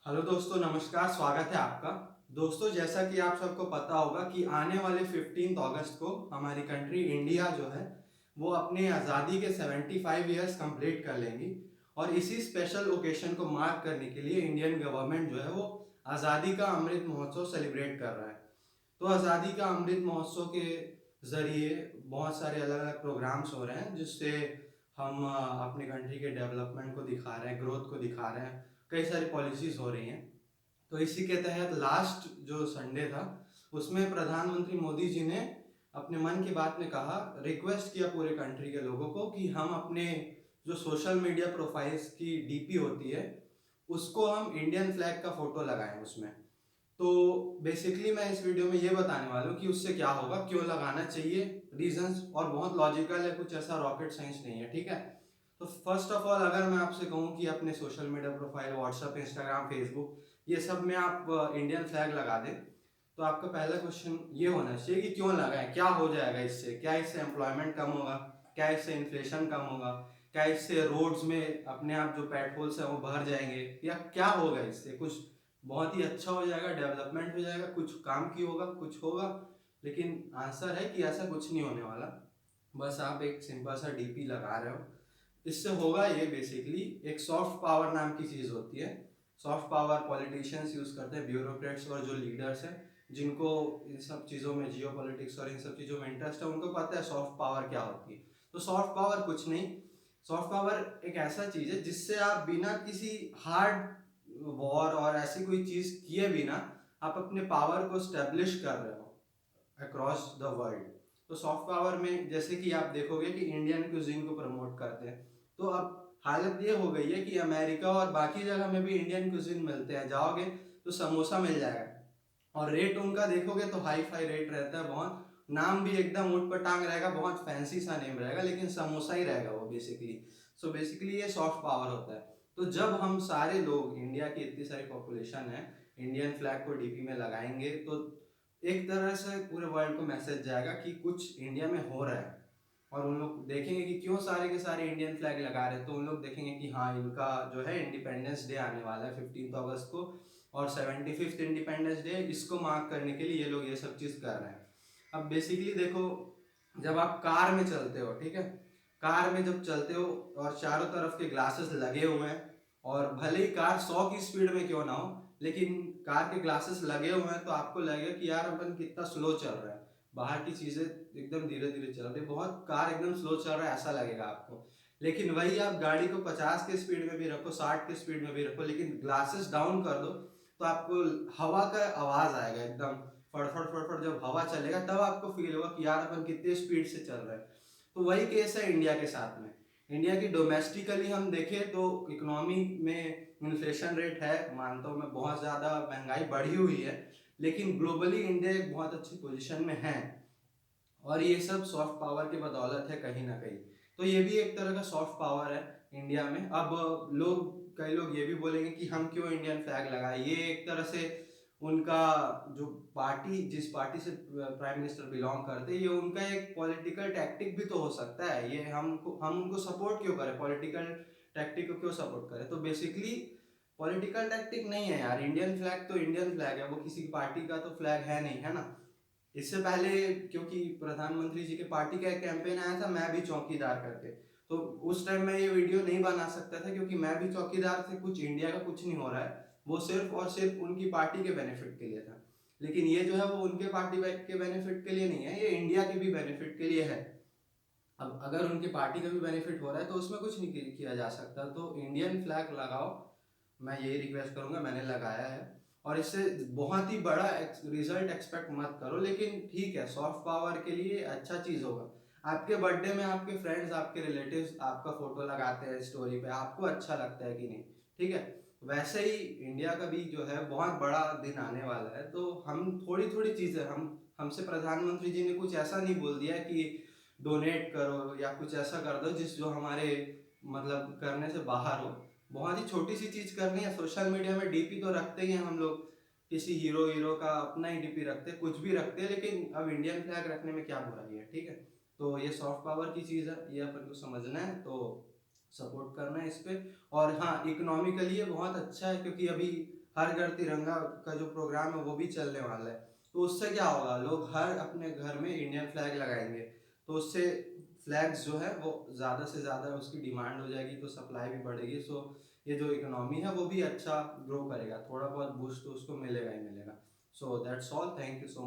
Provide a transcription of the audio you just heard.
Hello दोस्तों, नमस्कार। स्वागत है आपका। दोस्तों, जैसा कि आप सबको पता होगा कि आने वाले 15 अगस्त को हमारी कंट्री इंडिया जो है वो अपने आज़ादी के 75 ईयर्स कंप्लीट कर लेंगी। और इसी स्पेशल ओकेशन को मार्क करने के लिए इंडियन गवर्नमेंट जो है वो आज़ादी का अमृत महोत्सव सेलिब्रेट कर रहा है। तो आज़ादी का अमृत महोत्सव के ज़रिए बहुत सारे अलग अलग प्रोग्राम्स हो रहे हैं, जिससे हम अपने कंट्री के डेवलपमेंट को दिखा रहे हैं, ग्रोथ को दिखा रहे हैं। कई सारी पॉलिसीज़ हो रही हैं। तो इसी के तहत लास्ट जो संडे था उसमें प्रधानमंत्री मोदी जी ने अपने मन की बात में कहा, रिक्वेस्ट किया पूरे कंट्री के लोगों को कि हम अपने जो सोशल मीडिया प्रोफाइल्स की डीपी होती है उसको हम इंडियन फ्लैग का फोटो लगाएं उसमें। तो बेसिकली मैं इस वीडियो में ये बताने वाला हूँ कि उससे क्या होगा, क्यों लगाना चाहिए, रीजंस, और बहुत लॉजिकल है, कुछ ऐसा रॉकेट साइंस नहीं है। ठीक है। तो फर्स्ट ऑफ ऑल अगर मैं आपसे कहूँ कि अपने social media profile WhatsApp, Instagram, Facebook, ये सब में आप इंडियन फ्लैग लगा दें, तो आपका पहला क्वेश्चन ये होना चाहिए कि क्यों लगाएं, क्या हो जाएगा इससे, क्या इससे एम्प्लॉयमेंट कम होगा, क्या इससे इन्फ्लेशन कम होगा, क्या इससे रोड्स में अपने आप जो पेट्रोल्स हैं वो भर जाएंगे, या क्या होगा इससे, कुछ बहुत ही अच्छा हो जाएगा, डेवलपमेंट हो जाएगा, कुछ काम की होगा, कुछ होगा। लेकिन आंसर है कि ऐसा कुछ नहीं होने वाला। बस आप एक सिंपल सा डीपी लगा रहे हो। इससे होगा ये, बेसिकली एक सॉफ्ट पावर नाम की चीज़ होती है। सॉफ्ट पावर पॉलिटिशियंस यूज़ करते हैं, ब्यूरोक्रेट्स और जो लीडर्स हैं जिनको इन सब चीज़ों में, जियो पॉलिटिक्स और इन सब चीज़ों में इंटरेस्ट है, उनको पता है सॉफ्ट पावर क्या होती है। तो सॉफ्ट पावर कुछ नहीं, सॉफ्ट पावर एक ऐसा चीज़ है जिससे आप बिना किसी हार्ड वॉर और ऐसी कोई चीज़ किए बिना आप अपने पावर को स्टेब्लिश कर रहे हो अक्रॉस द वर्ल्ड। तो सॉफ्ट पावर में जैसे कि आप देखोगे कि इंडियन क्यूजीन को प्रमोट करते हैं। तो अब हालत ये हो गई है कि अमेरिका और बाकी जगह में भी इंडियन क्यूजीन मिलते हैं, जाओगे तो समोसा मिल जाएगा, और रेट उनका देखोगे तो हाई फाई रेट रहता है बहुत। नाम भी एकदम ऊट पटांग रहेगा, बहुत फैंसी सा नेम रहेगा, लेकिन समोसा ही रहेगा वो बेसिकली। सो बेसिकली ये सॉफ्ट पावर होता है। तो जब हम सारे लोग, इंडिया की इतनी सारी पॉपुलेशन है, इंडियन फ्लैग को डीपी में लगाएंगे तो एक तरह से पूरे वर्ल्ड को मैसेज जाएगा कि कुछ इंडिया में हो रहा है। और उन लोग देखेंगे कि क्यों सारे के सारे इंडियन फ्लैग लगा रहे हैं, तो उन लोग देखेंगे कि हाँ, इनका जो है इंडिपेंडेंस डे आने वाला है 15 अगस्त को, और 75th इंडिपेंडेंस डे, इसको मार्क करने के लिए ये लोग ये सब चीज़ कर रहे हैं। अब बेसिकली देखो, जब आप कार में चलते हो, ठीक है, कार में जब चलते हो और चारों तरफ के ग्लासेस लगे हुए हैं, और भले ही कार 100 की स्पीड में क्यों ना हो, लेकिन कार के ग्लासेस लगे हुए हैं, तो आपको लगेगा कि यार अपन कितना स्लो चल रहा है, बाहर की चीज़ें एकदम धीरे धीरे चल रही है, बहुत कार एकदम स्लो चल रहा है ऐसा लगेगा आपको। लेकिन वही आप गाड़ी को 50 के स्पीड में भी रखो, 60 के स्पीड में भी रखो, लेकिन ग्लासेस डाउन कर दो, तो आपको हवा का आवाज़ आएगा एकदम, फड़फड़ फड़फड़ जब हवा चलेगा तब आपको फील होगा कि यार अपन कितने स्पीड से चल रहे हैं। तो वही केस है इंडिया के साथ में। इंडिया की डोमेस्टिकली हम देखें तो इकोनॉमी में इन्फ्लेशन रेट है, मानता हूँ मैं, बहुत ज़्यादा महंगाई बढ़ी हुई है, लेकिन ग्लोबली इंडिया एक बहुत अच्छी पोजीशन में है। और ये सब सॉफ्ट पावर की बदौलत है कहीं ना कहीं। तो ये भी एक तरह का सॉफ्ट पावर है इंडिया में। अब लोग, कई लोग ये भी बोलेंगे कि हम क्यों इंडियन फ्लैग लगाए, ये एक तरह से उनका जो पार्टी, जिस पार्टी से प्राइम मिनिस्टर बिलोंग करते हैं, ये उनका एक पॉलिटिकल टैक्टिक भी तो हो सकता है। ये हम उनको सपोर्ट क्यों करें, पॉलिटिकल टैक्टिक को क्यों सपोर्ट करें। तो बेसिकली पॉलिटिकल टैक्टिक नहीं है यार, इंडियन फ्लैग तो इंडियन फ्लैग है, वो किसी की पार्टी का तो फ्लैग है नहीं, है ना। इससे पहले, क्योंकि प्रधानमंत्री जी के पार्टी का एक कैंपेन आया था, मैं भी चौकीदार करके, तो उस टाइम मैं ये वीडियो नहीं बना सकता था, क्योंकि मैं भी चौकीदार से कुछ इंडिया का कुछ नहीं हो रहा है, वो सिर्फ और सिर्फ उनकी पार्टी के बेनिफिट के लिए था। लेकिन ये जो है वो उनके पार्टी के बेनिफिट के लिए नहीं है, ये इंडिया के भी बेनिफिट के लिए है। अब अगर उनकी पार्टी का भी बेनिफिट हो रहा है तो उसमें कुछ नहीं किया जा सकता। तो इंडियन फ्लैग लगाओ, मैं यही रिक्वेस्ट करूंगा, मैंने लगाया है। और इससे बहुत ही बड़ा रिजल्ट एक्सपेक्ट मत करो, लेकिन ठीक है, सॉफ्ट पावर के लिए अच्छा चीज़ होगा। आपके बर्थडे में आपके फ्रेंड्स, आपके रिलेटिव्स आपका फोटो लगाते हैं स्टोरी पे, आपको अच्छा लगता है कि नहीं, ठीक है। वैसे ही इंडिया का भी जो है बहुत बड़ा दिन आने वाला है, तो हम थोड़ी थोड़ी चीज़ें, हमसे प्रधानमंत्री जी ने कुछ ऐसा नहीं बोल दिया कि डोनेट करो या कुछ ऐसा कर दो जिस जो हमारे मतलब करने से बाहर हो। बहुत ही छोटी सी चीज़ करनी है, सोशल मीडिया में डीपी तो रखते ही हैं हम लोग, किसी हीरो हीरो का अपना ही डीपी रखते हैं, कुछ भी रखते हैं, लेकिन अब इंडियन फ्लैग रखने में क्या बुराई है, ठीक है। तो ये सॉफ्ट पावर की चीज़ है, ये अपन को समझना है, तो सपोर्ट करना है इस पे। और हाँ, इकोनॉमिकली ये बहुत अच्छा है, क्योंकि अभी हर घर तिरंगा का जो प्रोग्राम है वो भी चलने वाला है। तो उससे क्या होगा, लोग हर अपने घर में इंडियन फ्लैग लगाएंगे, तो उससे फ्लैग्स जो है वो ज़्यादा से ज़्यादा उसकी डिमांड हो जाएगी, तो सप्लाई भी बढ़ेगी। सो ये जो इकोनॉमी है वो भी अच्छा ग्रो करेगा, थोड़ा बहुत बूस्ट तो उसको मिलेगा ही मिलेगा। So that's all, thank you so